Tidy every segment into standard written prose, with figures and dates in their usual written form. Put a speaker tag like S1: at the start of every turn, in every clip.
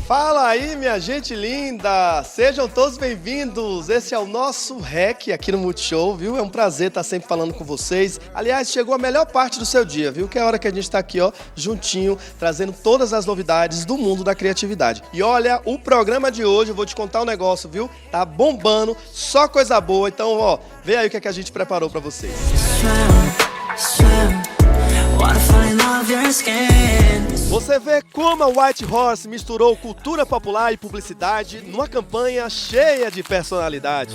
S1: Fala aí, minha gente linda! Sejam todos bem-vindos! Esse é o nosso REC aqui no Multishow, viu? É um prazer estar sempre falando com vocês. Aliás, chegou a melhor parte do seu dia, viu? Que é a hora que a gente está aqui, ó, juntinho, trazendo todas as novidades do mundo da criatividade. E olha, o programa de hoje, eu vou te contar um negócio, viu? Tá bombando, só coisa boa. Então, ó, vê aí o que a gente preparou para vocês. Você vê como a White Horse misturou cultura popular e publicidade numa campanha cheia de personalidade.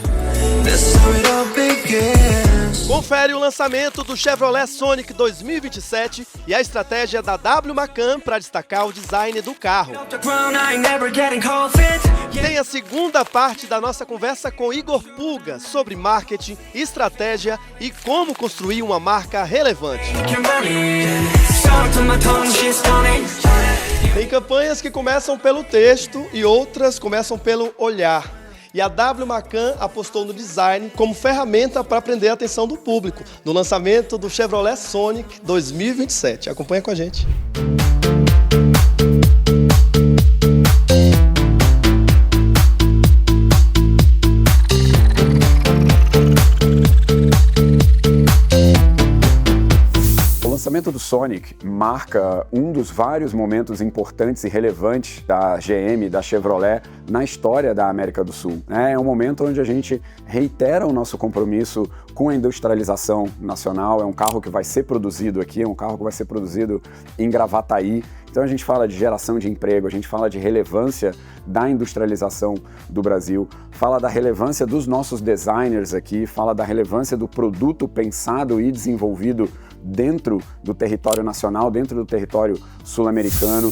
S1: Confere o lançamento do Chevrolet Sonic 2027 e a estratégia da W Macan para destacar o design do carro. Tem a segunda parte da nossa conversa com Igor Pulga sobre marketing, estratégia e como construir uma marca relevante. Tem campanhas que começam pelo texto e outras começam pelo olhar. E a W Macan apostou no design como ferramenta para prender a atenção do público no lançamento do Chevrolet Sonic 2027. Acompanha com a gente.
S2: O lançamento do Sonic marca um dos vários momentos importantes e relevantes da GM, da Chevrolet, na história da América do Sul. É um momento onde a gente reitera o nosso compromisso com a industrialização nacional. É um carro que vai ser produzido aqui, é um carro que vai ser produzido em Gravataí. Então a gente fala de geração de emprego, a gente fala de relevância da industrialização do Brasil, fala da relevância dos nossos designers aqui, fala da relevância do produto pensado e desenvolvido dentro do território nacional, dentro do território sul-americano.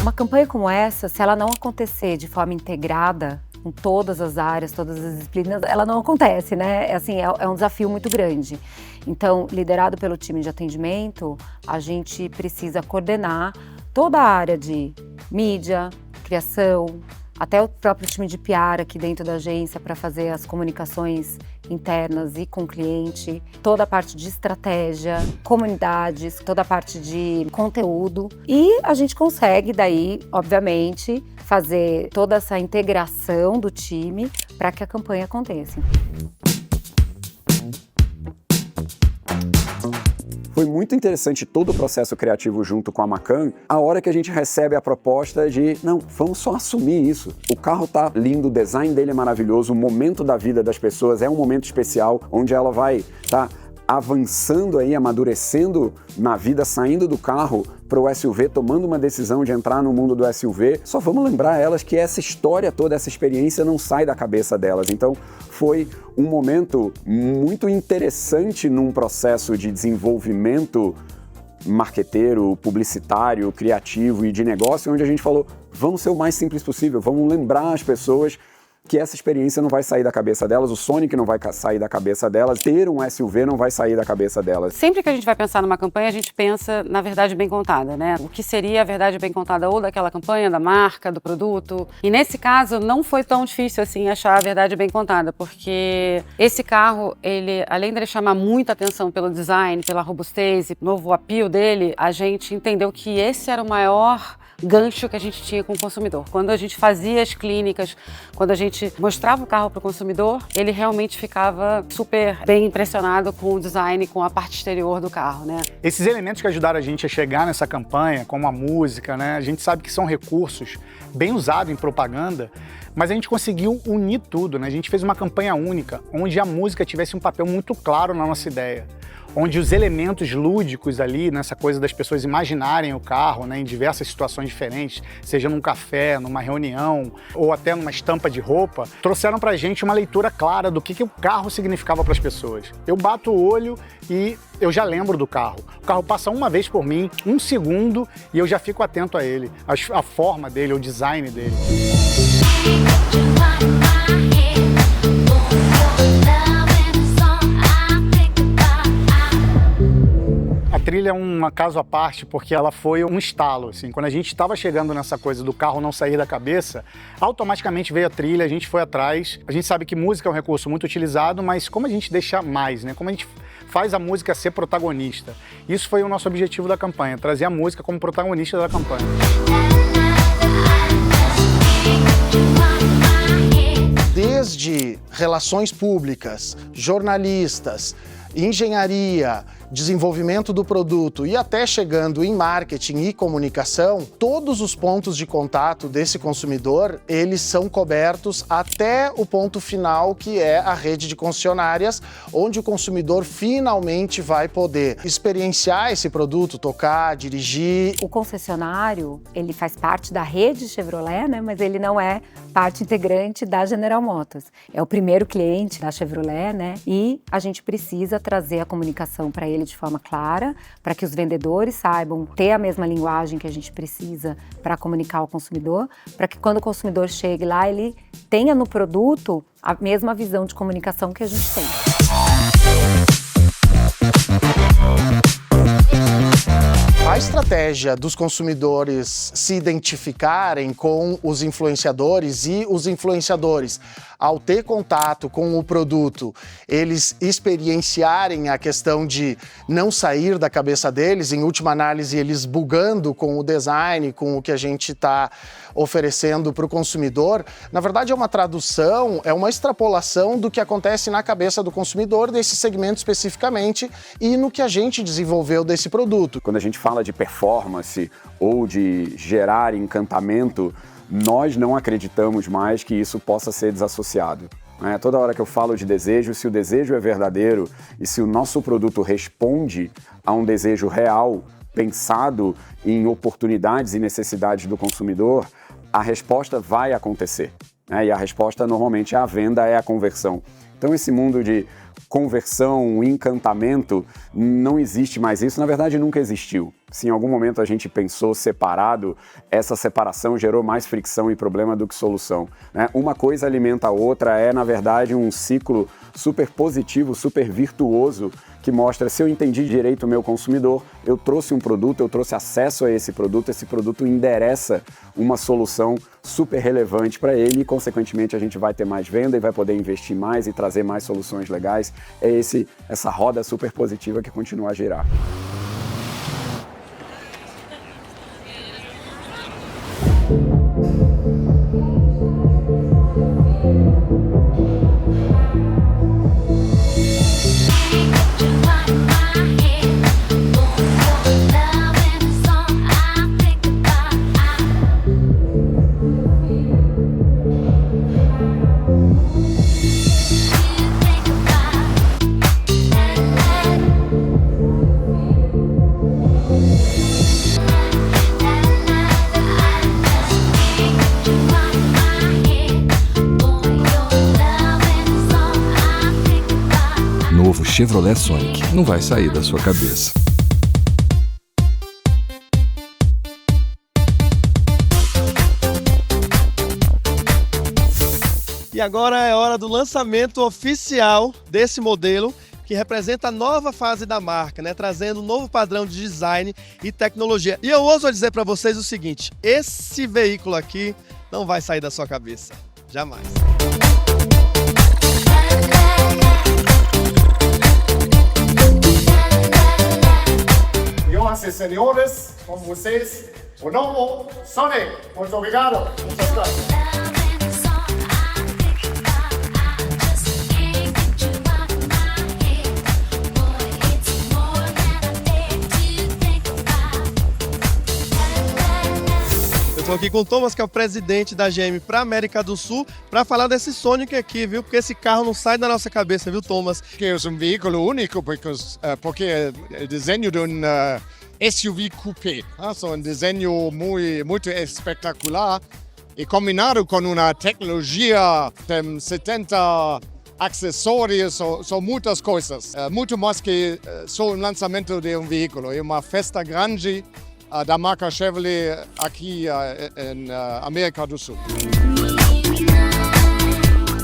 S3: Uma campanha como essa, se ela não acontecer de forma integrada, com todas as áreas, todas as disciplinas, ela não acontece, né? É um desafio muito grande. Então, liderado pelo time de atendimento, a gente precisa coordenar toda a área de mídia, criação, até o próprio time de PR aqui dentro da agência para fazer as comunicações internas e com o cliente, toda a parte de estratégia, comunidades, toda a parte de conteúdo. E a gente consegue daí, obviamente, fazer toda essa integração do time para que a campanha aconteça.
S2: Foi muito interessante todo o processo criativo junto com a Macan, a hora que a gente recebe a proposta de, não, vamos só assumir isso. O carro tá lindo, o design dele é maravilhoso, o momento da vida das pessoas é um momento especial, onde ela vai avançando aí, amadurecendo na vida, saindo do carro para o SUV, tomando uma decisão de entrar no mundo do SUV. Só vamos lembrar elas que essa história toda, essa experiência não sai da cabeça delas. Então foi um momento muito interessante num processo de desenvolvimento marqueteiro, publicitário, criativo e de negócio, onde a gente falou, vamos ser o mais simples possível, vamos lembrar as pessoas que essa experiência não vai sair da cabeça delas, o Sonic não vai sair da cabeça delas, ter um SUV não vai sair da cabeça delas.
S4: Sempre que a gente vai pensar numa campanha, a gente pensa na verdade bem contada, né? O que seria a verdade bem contada ou daquela campanha, da marca, do produto. E nesse caso, não foi tão difícil assim achar a verdade bem contada, porque esse carro, ele, além de ele chamar muita atenção pelo design, pela robustez e novo appeal dele, a gente entendeu que esse era o maior gancho que a gente tinha com o consumidor. Quando a gente fazia as clínicas, quando a gente mostrava o carro para o consumidor, ele realmente ficava super bem impressionado com o design, com a parte exterior do carro, né?
S5: Esses elementos que ajudaram a gente a chegar nessa campanha, como a música, né? A gente sabe que são recursos bem usados em propaganda, mas a gente conseguiu unir tudo, né? A gente fez uma campanha única, onde a música tivesse um papel muito claro na nossa ideia, onde os elementos lúdicos ali, nessa coisa das pessoas imaginarem o carro, né, em diversas situações diferentes, seja num café, numa reunião ou até numa estampa de roupa, trouxeram pra gente uma leitura clara do que o carro significava para as pessoas. Eu bato o olho e eu já lembro do carro. O carro passa uma vez por mim, um segundo, e eu já fico atento a ele, a forma dele, o design dele. A trilha é um caso à parte porque ela foi um estalo, assim. Quando a gente estava chegando nessa coisa do carro não sair da cabeça, automaticamente veio a trilha, a gente foi atrás. A gente sabe que música é um recurso muito utilizado, mas como a gente deixa mais, né? Como a gente faz a música ser protagonista. Isso foi o nosso objetivo da campanha, trazer a música como protagonista da campanha. Desde relações públicas, jornalistas, engenharia, desenvolvimento do produto e até chegando em marketing e comunicação, todos os pontos de contato desse consumidor, eles são cobertos até o ponto final, que é a rede de concessionárias, onde o consumidor finalmente vai poder experienciar esse produto, tocar, dirigir.
S3: O concessionário, ele faz parte da rede Chevrolet, né? Mas ele não é parte integrante da General Motors. É o primeiro cliente da Chevrolet, né? E a gente precisa trazer a comunicação para ele de forma clara, para que os vendedores saibam ter a mesma linguagem que a gente precisa para comunicar ao consumidor, para que quando o consumidor chegue lá, ele tenha no produto a mesma visão de comunicação que a gente tem.
S5: A estratégia dos consumidores se identificarem com os influenciadores e os influenciadores, ao ter contato com o produto, eles experienciarem a questão de não sair da cabeça deles, em última análise, eles bugando com o design, com o que a gente está oferecendo para o consumidor, na verdade é uma tradução, é uma extrapolação do que acontece na cabeça do consumidor desse segmento especificamente e no que a gente desenvolveu desse produto.
S2: Quando a gente fala de performance ou de gerar encantamento, nós não acreditamos mais que isso possa ser desassociado. Toda hora que eu falo de desejo, se o desejo é verdadeiro e se o nosso produto responde a um desejo real, pensado em oportunidades e necessidades do consumidor, a resposta vai acontecer. E a resposta normalmente é a venda, é a conversão. Então esse mundo de conversão, encantamento, não existe mais isso, na verdade nunca existiu. Se em algum momento a gente pensou separado, essa separação gerou mais fricção e problema do que solução. Uma coisa alimenta a outra, é na verdade um ciclo super positivo, super virtuoso, que mostra se eu entendi direito o meu consumidor, eu trouxe um produto, eu trouxe acesso a esse produto endereça uma solução super relevante para ele e, consequentemente, a gente vai ter mais venda e vai poder investir mais e trazer mais soluções legais. É essa roda super positiva que continua a girar.
S6: Novo Chevrolet Sonic não vai sair da sua cabeça.
S1: E agora é hora do lançamento oficial desse modelo, que representa a nova fase da marca, trazendo um novo padrão de design e tecnologia. E eu ouso dizer para vocês o seguinte, esse veículo aqui não vai sair da sua cabeça, jamais.
S7: Senhoras e senhores, com vocês, o novo Sonic. Muito obrigado. Muitas graças.
S1: Eu estou aqui com o Thomas, que é o presidente da GM para a América do Sul, para falar desse Sonic aqui, viu? Porque esse carro não sai da nossa cabeça, viu, Thomas?
S7: Que é um veículo único, porque é o desenho de SUV coupé. Um desenho muito espetacular e combinado com uma tecnologia de 70 acessórios, são muitas coisas. Muito mais que só o lançamento de um veículo. É uma festa grande da marca Chevrolet aqui na América do Sul.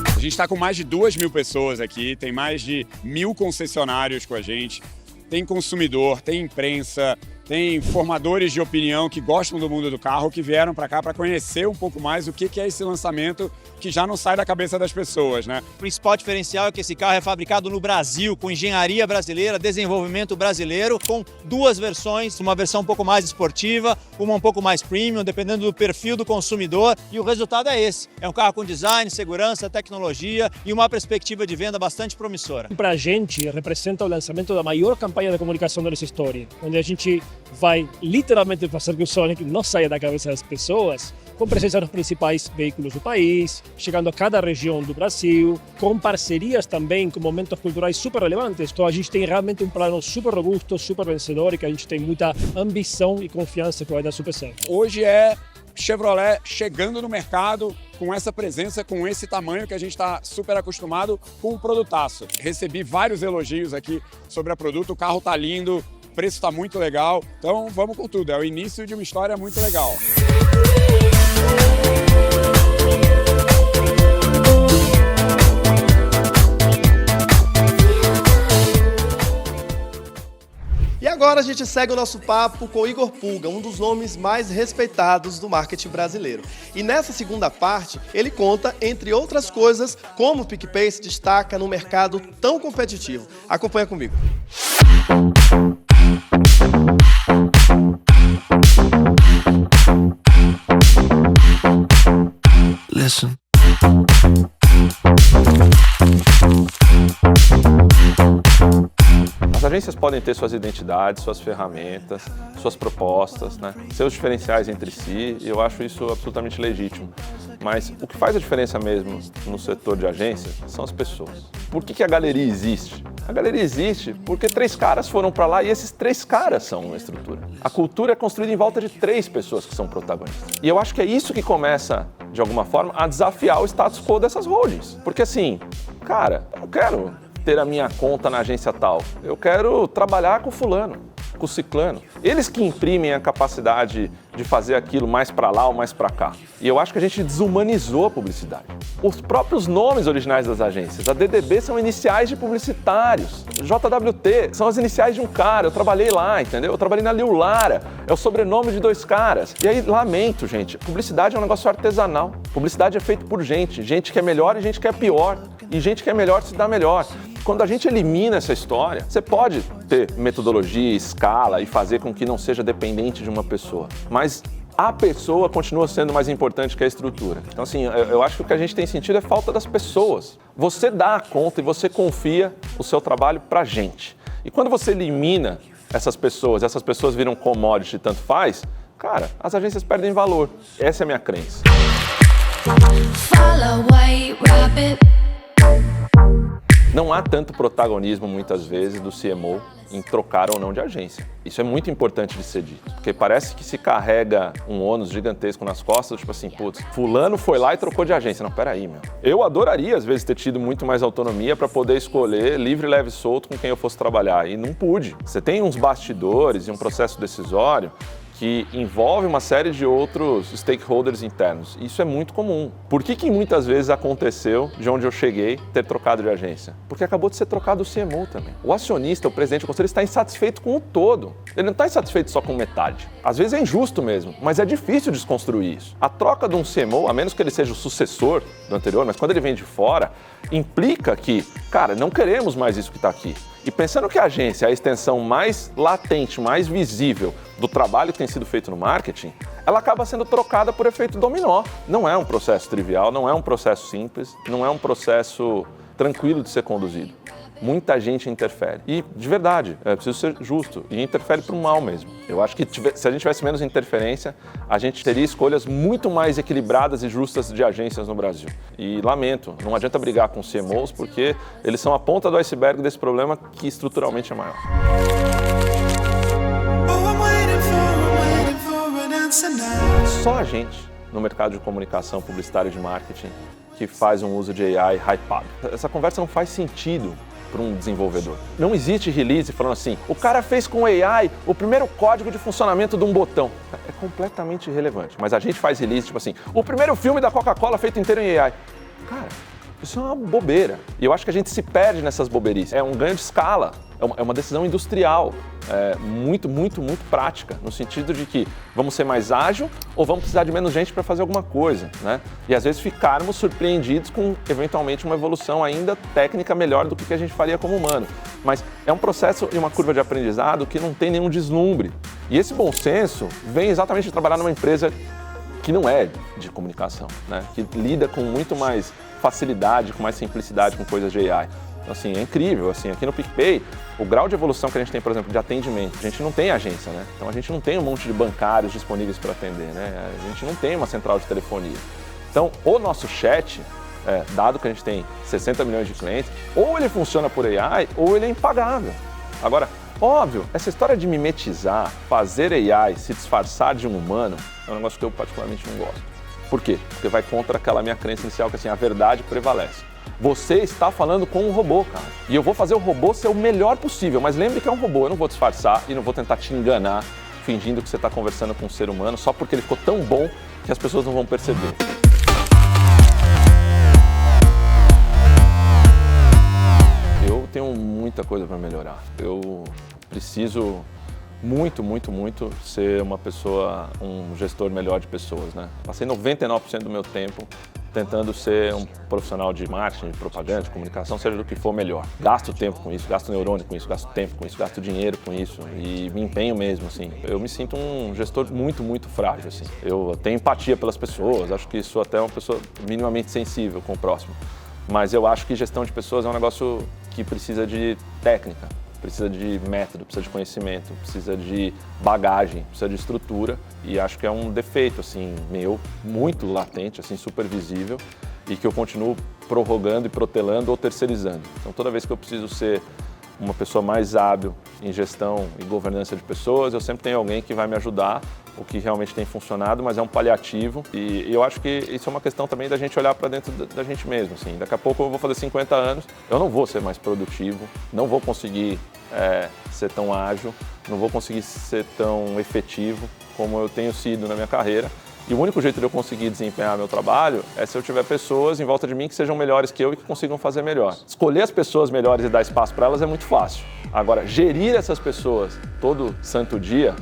S8: A gente está com mais de 2.000 pessoas aqui, tem mais de 1.000 concessionários com a gente, tem consumidor, tem imprensa, tem formadores de opinião que gostam do mundo do carro, que vieram para cá para conhecer um pouco mais o que é esse lançamento que já não sai da cabeça das pessoas, né?
S9: O principal diferencial é que esse carro é fabricado no Brasil, com engenharia brasileira, desenvolvimento brasileiro, com 2 versões, uma versão um pouco mais esportiva, uma um pouco mais premium, dependendo do perfil do consumidor, e o resultado é esse. É um carro com design, segurança, tecnologia e uma perspectiva de venda bastante promissora.
S10: Para a gente, representa o lançamento da maior campanha de comunicação da nossa história, onde a gente vai literalmente fazer que o Sonic não saia da cabeça das pessoas, com presença nos principais veículos do país, chegando a cada região do Brasil, com parcerias também com momentos culturais super relevantes. Então a gente tem realmente um plano super robusto, super vencedor e que a gente tem muita ambição e confiança que vai dar super certo.
S8: Hoje é Chevrolet chegando no mercado com essa presença, com esse tamanho que a gente está super acostumado com o produtaço. Recebi vários elogios aqui sobre o produto, o carro tá lindo, o preço tá muito legal, então vamos com tudo, é o início de uma história muito legal.
S1: E agora a gente segue o nosso papo com Igor Pulga, um dos nomes mais respeitados do marketing brasileiro. E nessa segunda parte, ele conta, entre outras coisas, como o PicPay se destaca no mercado tão competitivo. Acompanha comigo.
S6: Listen.
S11: As agências podem ter suas identidades, suas ferramentas, suas propostas, né? Seus diferenciais entre si, e eu acho isso absolutamente legítimo. Mas o que faz a diferença mesmo no setor de agência são as pessoas. Por que a galeria existe? A galeria existe porque 3 caras foram para lá e esses 3 caras são uma estrutura. A cultura é construída em volta de 3 pessoas que são protagonistas. E eu acho que é isso que começa, de alguma forma, a desafiar o status quo dessas holdings. Porque assim, cara, eu não quero ter a minha conta na agência tal. Eu quero trabalhar com o fulano, com o ciclano. Eles que imprimem a capacidade de fazer aquilo mais para lá ou mais para cá. E eu acho que a gente desumanizou a publicidade. Os próprios nomes originais das agências, a DDB são iniciais de publicitários, JWT são as iniciais de um cara, eu trabalhei lá, entendeu? Eu trabalhei na Liu Lara, é o sobrenome de 2 caras. E aí, lamento, gente, publicidade é um negócio artesanal. Publicidade é feito por gente que é melhor e gente que é pior. E gente que é melhor se dá melhor. Quando a gente elimina essa história, você pode ter metodologia, escala e fazer com que não seja dependente de uma pessoa. Mas a pessoa continua sendo mais importante que a estrutura. Então, assim, eu acho que o que a gente tem sentido é falta das pessoas. Você dá a conta e você confia o seu trabalho pra gente. E quando você elimina essas pessoas viram commodity, tanto faz, cara, as agências perdem valor. Essa é a minha crença. Não há tanto protagonismo, muitas vezes, do CMO em trocar ou não de agência. Isso é muito importante de ser dito, porque parece que se carrega um ônus gigantesco nas costas, tipo assim, putz, fulano foi lá e trocou de agência. Não, peraí, meu. Eu adoraria, às vezes, ter tido muito mais autonomia para poder escolher livre, leve e solto com quem eu fosse trabalhar, e não pude. Você tem uns bastidores e um processo decisório que envolve uma série de outros stakeholders internos. Isso é muito comum. Por que muitas vezes aconteceu, de onde eu cheguei, ter trocado de agência? Porque acabou de ser trocado o CMO também. O acionista, o presidente do conselho, está insatisfeito com o todo. Ele não está insatisfeito só com metade. Às vezes é injusto mesmo, mas é difícil desconstruir isso. A troca de um CMO, a menos que ele seja o sucessor do anterior, mas quando ele vem de fora, implica que, cara, não queremos mais isso que está aqui. E pensando que a agência é a extensão mais latente, mais visível do trabalho que tem sido feito no marketing, ela acaba sendo trocada por efeito dominó. Não é um processo trivial, não é um processo simples, não é um processo tranquilo de ser conduzido. Muita gente interfere. E, de verdade, é preciso ser justo. E interfere para o mal mesmo. Eu acho que se a gente tivesse menos interferência, a gente teria escolhas muito mais equilibradas e justas de agências no Brasil. E lamento, não adianta brigar com os CMOs, porque eles são a ponta do iceberg desse problema que estruturalmente é maior. Só a gente, no mercado de comunicação, publicitário e de marketing, que faz um uso de AI hypado. Essa conversa não faz sentido para um desenvolvedor. Não existe release falando assim, o cara fez com AI o primeiro código de funcionamento de um botão. É completamente irrelevante. Mas a gente faz release tipo assim, o primeiro filme da Coca-Cola feito inteiro em AI. Cara, isso é uma bobeira. E eu acho que a gente se perde nessas boberices. É um ganho de escala. é uma decisão industrial, muito prática, no sentido de que vamos ser mais ágil ou vamos precisar de menos gente para fazer alguma coisa, né? E às vezes ficarmos surpreendidos com, eventualmente, uma evolução ainda técnica melhor do que a gente faria como humano. Mas é um processo e uma curva de aprendizado que não tem nenhum deslumbre. E esse bom senso vem exatamente de trabalhar numa empresa que não é de comunicação, né? Que lida com muito mais facilidade, com mais simplicidade com coisas de AI. Então, assim, é incrível. Assim, aqui no PicPay, o grau de evolução que a gente tem, por exemplo, de atendimento, a gente não tem agência, né? Então a gente não tem um monte de bancários disponíveis para atender, né? A gente não tem uma central de telefonia. Então, o nosso chat, dado que a gente tem 60 milhões de clientes, ou ele funciona por AI, ou ele é impagável. Agora, óbvio, essa história de mimetizar, fazer AI se disfarçar de um humano, é um negócio que eu particularmente não gosto. Por quê? Porque vai contra aquela minha crença inicial que assim, a verdade prevalece. Você está falando com um robô, cara. E eu vou fazer o robô ser o melhor possível, mas lembre que é um robô, eu não vou disfarçar e não vou tentar te enganar, fingindo que você está conversando com um ser humano, só porque ele ficou tão bom que as pessoas não vão perceber. Eu tenho muita coisa para melhorar. Eu preciso muito ser uma pessoa, um gestor melhor de pessoas, né? Passei 99% do meu tempo tentando ser um profissional de marketing, de propaganda, de comunicação, seja do que for melhor. Gasto tempo com isso, gasto neurônio com isso, gasto tempo com isso, gasto dinheiro com isso e me empenho mesmo, assim. Eu me sinto um gestor muito frágil, assim. Eu tenho empatia pelas pessoas, acho que sou até uma pessoa minimamente sensível com o próximo. Mas eu acho que gestão de pessoas é um negócio que precisa de técnica, precisa de método, precisa de conhecimento, precisa de bagagem, precisa de estrutura e acho que é um defeito assim meu, muito latente, assim super visível e que eu continuo prorrogando e protelando ou terceirizando. Então toda vez que eu preciso ser uma pessoa mais hábil em gestão e governança de pessoas, eu sempre tenho alguém que vai me ajudar, o que realmente tem funcionado, mas é um paliativo. E eu acho que isso é uma questão também da gente olhar para dentro da gente mesmo. Assim. Daqui a pouco eu vou fazer 50 anos, eu não vou ser mais produtivo, não vou conseguir ser tão ágil, não vou conseguir ser tão efetivo como eu tenho sido na minha carreira. E o único jeito de eu conseguir desempenhar meu trabalho é se eu tiver pessoas em volta de mim que sejam melhores que eu e que consigam fazer melhor. Escolher as pessoas melhores e dar espaço para elas é muito fácil. Agora, gerir essas pessoas todo santo dia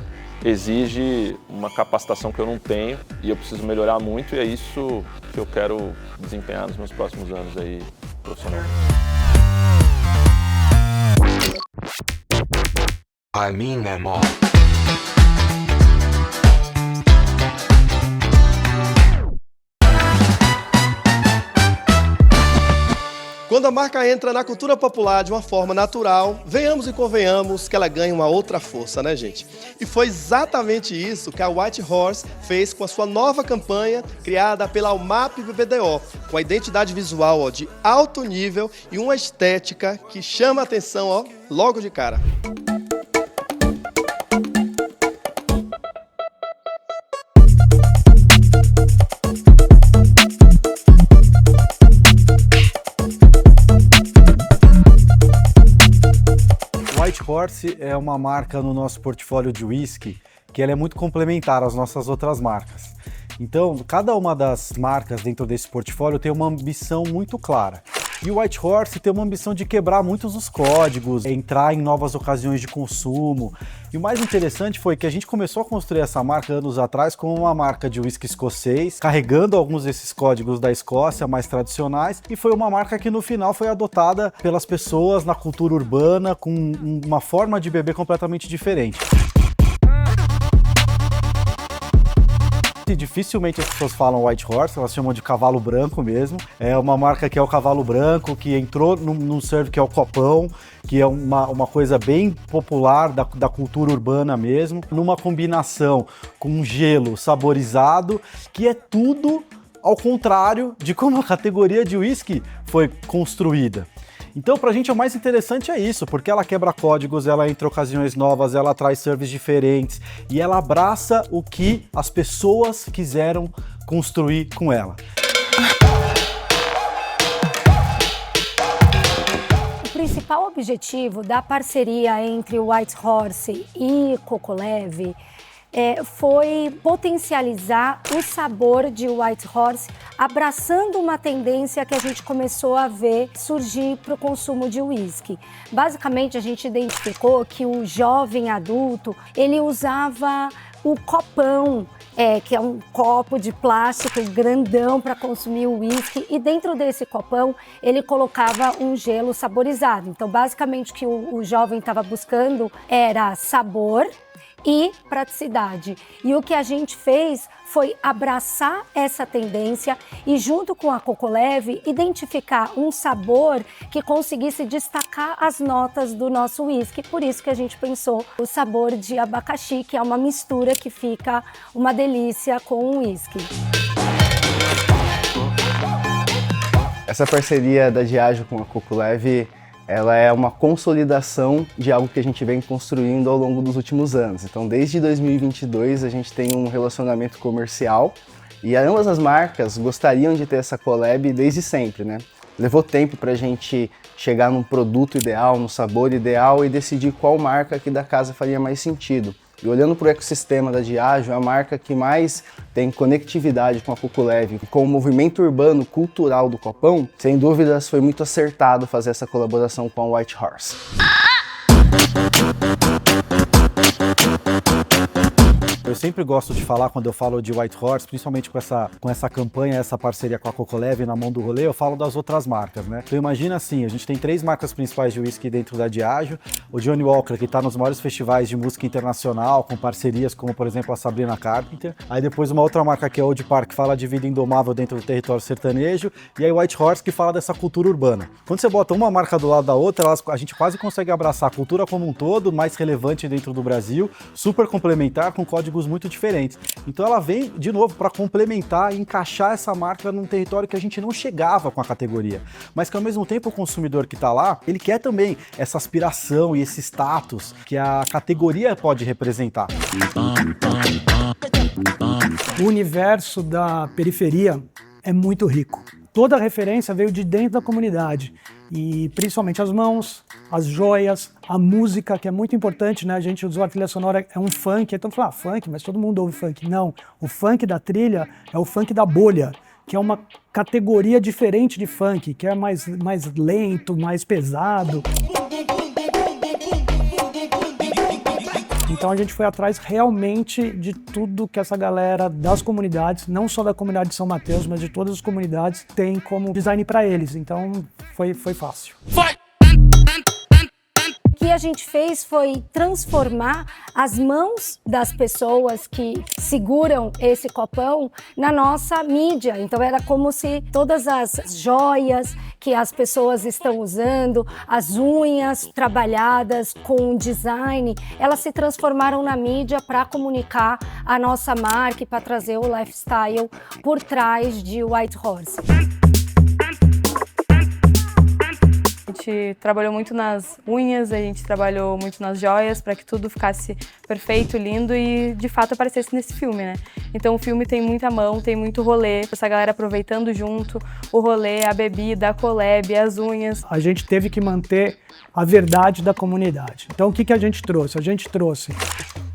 S11: exige uma capacitação que eu não tenho e eu preciso melhorar muito e é isso que eu quero desempenhar nos meus próximos anos aí profissionalmente.
S12: I mean them all.
S1: Quando a marca entra na cultura popular de uma forma natural, venhamos e convenhamos que ela ganha uma outra força, né, gente? E foi exatamente isso que a White Horse fez com a sua nova campanha, criada pela Almap BBDO, com a identidade visual de alto nível e uma estética que chama a atenção logo de cara.
S13: White Horse é uma marca no nosso portfólio de whisky que ela é muito complementar às nossas outras marcas. Então, cada uma das marcas dentro desse portfólio tem uma ambição muito clara. E o White Horse tem uma ambição de quebrar muitos dos códigos, entrar em novas ocasiões de consumo. E o mais interessante foi que a gente começou a construir essa marca anos atrás como uma marca de whisky escocês, carregando alguns desses códigos da Escócia mais tradicionais, e foi uma marca que no final foi adotada pelas pessoas na cultura urbana com uma forma de beber completamente diferente. Dificilmente as pessoas falam White Horse, elas chamam de cavalo branco mesmo. É uma marca que é o cavalo branco, que entrou num serve que é o copão, que é uma coisa bem popular da cultura urbana mesmo, numa combinação com gelo saborizado, que é tudo ao contrário de como a categoria de whisky foi construída. Então, pra gente, o mais interessante é isso, porque ela quebra códigos, ela entra em ocasiões novas, ela traz serves diferentes e ela abraça o que as pessoas quiseram construir com ela.
S14: O principal objetivo da parceria entre White Horse e Coccoleve foi potencializar o sabor de White Horse abraçando uma tendência que a gente começou a ver surgir para o consumo de uísque. Basicamente, a gente identificou que o jovem adulto, ele usava o copão, que é um copo de plástico grandão para consumir o uísque, e dentro desse copão ele colocava um gelo saborizado. Então, basicamente, o que o jovem estava buscando era sabor e praticidade. E o que a gente fez foi abraçar essa tendência e, junto com a Coccoleve, identificar um sabor que conseguisse destacar as notas do nosso uísque. Por isso que a gente pensou o sabor de abacaxi, que é uma mistura que fica uma delícia com o uísque.
S15: Essa parceria da Diageo com a Coccoleve, ela é uma consolidação de algo que a gente vem construindo ao longo dos últimos anos. Então, desde 2022, a gente tem um relacionamento comercial e ambas as marcas gostariam de ter essa collab desde sempre, né? Levou tempo para a gente chegar num produto ideal, num sabor ideal e decidir qual marca aqui da casa faria mais sentido. E olhando para o ecossistema da Diageo, é a marca que mais tem conectividade com a Coccoleve, com o movimento urbano cultural do copão, sem dúvidas foi muito acertado fazer essa colaboração com a White Horse.
S13: Eu sempre gosto de falar, quando eu falo de White Horse, principalmente com essa campanha, essa parceria com a Coccoleve na mão do rolê, eu falo das outras marcas, né? Então imagina assim, a gente tem 3 marcas principais de whisky dentro da Diageo, o Johnnie Walker, que está nos maiores festivais de música internacional, com parcerias como, por exemplo, a Sabrina Carpenter, aí depois uma outra marca que é a Old Park, que fala de vida indomável dentro do território sertanejo, e aí White Horse, que fala dessa cultura urbana. Quando você bota uma marca do lado da outra, a gente quase consegue abraçar a cultura como um todo, mais relevante dentro do Brasil, super complementar, com códigos muito diferentes. Então ela vem, de novo, para complementar e encaixar essa marca num território que a gente não chegava com a categoria, mas que ao mesmo tempo o consumidor que está lá, ele quer também essa aspiração e esse status que a categoria pode representar.
S16: O universo da periferia é muito rico. Toda a referência veio de dentro da comunidade. E principalmente as mãos, as joias, a música, que é muito importante, né? A gente usou a trilha sonora, é um funk, então fala, funk, mas todo mundo ouve funk. Não, o funk da trilha é o funk da bolha, que é uma categoria diferente de funk, que é mais lento, mais pesado. Então a gente foi atrás realmente de tudo que essa galera das comunidades, não só da comunidade de São Mateus, mas de todas as comunidades, tem como design para eles. Então foi fácil.
S14: O que a gente fez foi transformar as mãos das pessoas que seguram esse copão na nossa mídia. Então era como se todas as joias que as pessoas estão usando, as unhas trabalhadas com design, elas se transformaram na mídia para comunicar a nossa marca e para trazer o lifestyle por trás de White Horse.
S17: A gente trabalhou muito nas unhas, a gente trabalhou muito nas joias para que tudo ficasse perfeito, lindo e de fato aparecesse nesse filme, né? Então o filme tem muita mão, tem muito rolê, essa galera aproveitando junto o rolê, a bebida, a collab, as unhas.
S16: A gente teve que manter a verdade da comunidade. Então o que a gente trouxe? A gente trouxe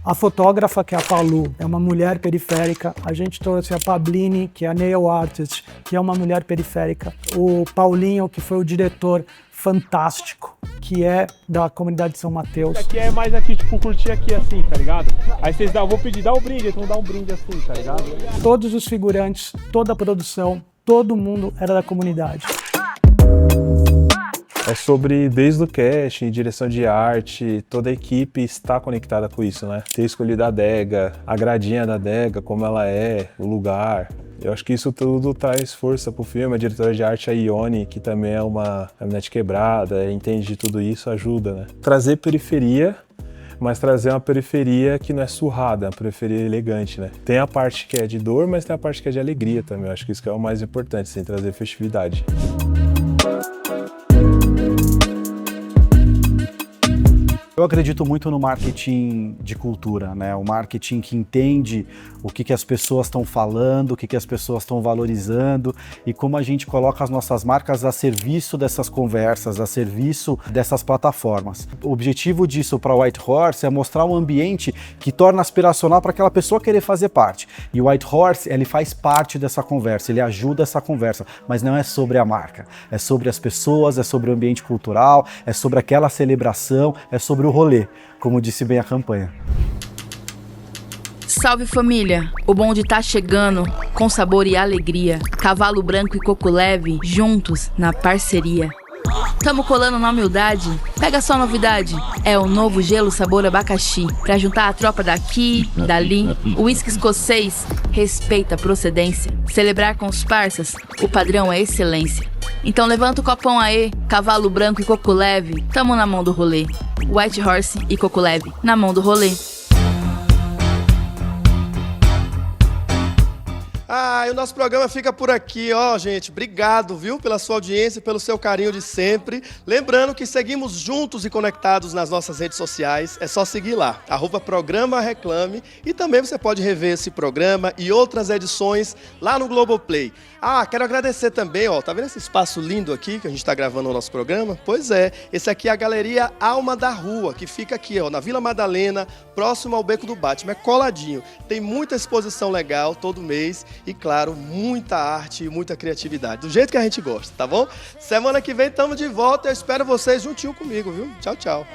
S16: a fotógrafa, que é a Palu, é uma mulher periférica. A gente trouxe a Pabline, que é a nail artist, que é uma mulher periférica. O Paulinho, que foi o diretor fantástico, que é da comunidade de São Mateus.
S18: Aqui é mais aqui, tipo, curtir aqui assim, tá ligado? Aí vocês vou pedir, dá um brinde, eles vão dar um brinde assim, tá ligado?
S16: Todos os figurantes, toda a produção, todo mundo era da comunidade.
S19: É sobre, desde o casting, direção de arte, toda a equipe está conectada com isso, né? Ter escolhido a adega, a gradinha da adega, como ela é, o lugar. Eu acho que isso tudo traz força pro filme. A diretora de arte, a Ione, que também é uma caminhonete quebrada, entende de tudo isso, ajuda, né? Trazer periferia, mas trazer uma periferia que não é surrada, uma periferia elegante, né? Tem a parte que é de dor, mas tem a parte que é de alegria também. Eu acho que isso que é o mais importante, assim, trazer festividade.
S5: Eu
S13: Eu acredito muito no marketing de cultura, né? O marketing que entende o que as pessoas estão falando, o que as pessoas estão valorizando e como a gente coloca as nossas marcas a serviço dessas conversas, a serviço dessas plataformas. O objetivo disso para o White Horse é mostrar um ambiente que torna aspiracional para aquela pessoa querer fazer parte. E o White Horse, ele faz parte dessa conversa, ele ajuda essa conversa, mas não é sobre a marca, é sobre as pessoas, é sobre o ambiente cultural, é sobre aquela celebração, é sobre o rolê, como disse bem a campanha.
S20: Salve família, o bonde tá chegando, com sabor e alegria, Cavalo Branco e Coco Leve, juntos na parceria. Tamo colando na humildade, pega só novidade, é o novo gelo sabor abacaxi, pra juntar a tropa daqui, dali, o uísque escocês, respeita a procedência, celebrar com os parças, o padrão é excelência. Então levanta o copão aí, Cavalo Branco e Coco Leve, tamo na mão do rolê, White Horse e Coco Leve, na mão do rolê.
S1: E o nosso programa fica por aqui, ó, gente. Obrigado, viu, pela sua audiência, pelo seu carinho de sempre. Lembrando que seguimos juntos e conectados nas nossas redes sociais. É só seguir lá, @Programa Reclame. E também você pode rever esse programa e outras edições lá no Globoplay. Quero agradecer também, ó, tá vendo esse espaço lindo aqui que a gente está gravando o nosso programa? Pois é, esse aqui é a Galeria Alma da Rua, que fica aqui, ó, na Vila Madalena, próximo ao Beco do Batman, é coladinho. Tem muita exposição legal todo mês e, claro, muita arte e muita criatividade, do jeito que a gente gosta, tá bom? Semana que vem estamos de volta, eu espero vocês juntinho comigo, viu? Tchau, tchau.